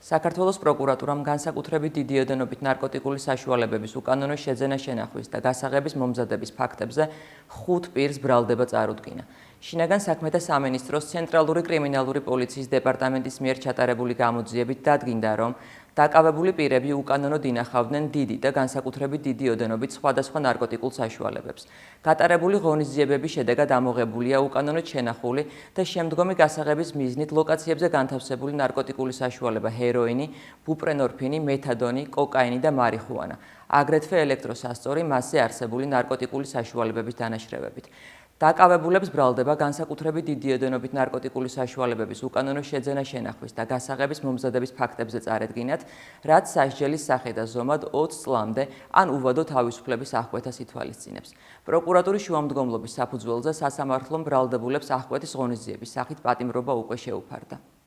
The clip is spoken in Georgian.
საქართველოს პროკურატურამ განსაკუთრებით დიდი ოდენობით ნარკოტიკული საშუალებების უკანონო შეძენა შენახვის და გასაღების მომზადების ფაქტებზე 5 პირს ბრალდება წარუდგინა. შინაგან საქმეთა სამინისტროს ცენტრალური კრიმინალური პოლიციის დეპარტამენტის მიერ ჩატარებული გამოძიებით დადგინდა, რომ დაკავებული პირები უკანონოდ ინახავდნენ დიდი და განსაკუთრებით დიდი ოდენობით სხვადასხვა ნარკოტიკულ საშუალებებს. გატარებული ღონისძიებების შედეგად ამოღებულია უკანონოდ შენახული და შემდგომი გასაღების მიზნით ლოკაციებზე განთავსებული ნარკოტიკული საშუალება ჰეროინი, ბუპრენორფინი, მეთადონი, კოკაინი და მარიხუანა, აგრეთვე ელექტროსასწორი მასზე არსებული ნარკოტიკული საშუალებების დანაშრევებით. დაკავებულებს ბრალდება განსაკუთრებით დიდი ოდენობით ნარკოტიკული საშუალებების უკანონო შეძენა შენახვის და გასაღების მომზადების ფაქტებზე წარედგინათ, რაც სასჯელის სახე და ზომად 20 წლამდე ან უვადო თავისუფლების აღკვეთას ითვალისწინებს. პროკურატურის შუამდგომლობის საფუძველზე სასამართლომ ბრალდებულებს აღკვეთის ღონისძიების სახით პატიმრობა უკვე შეუფარდა.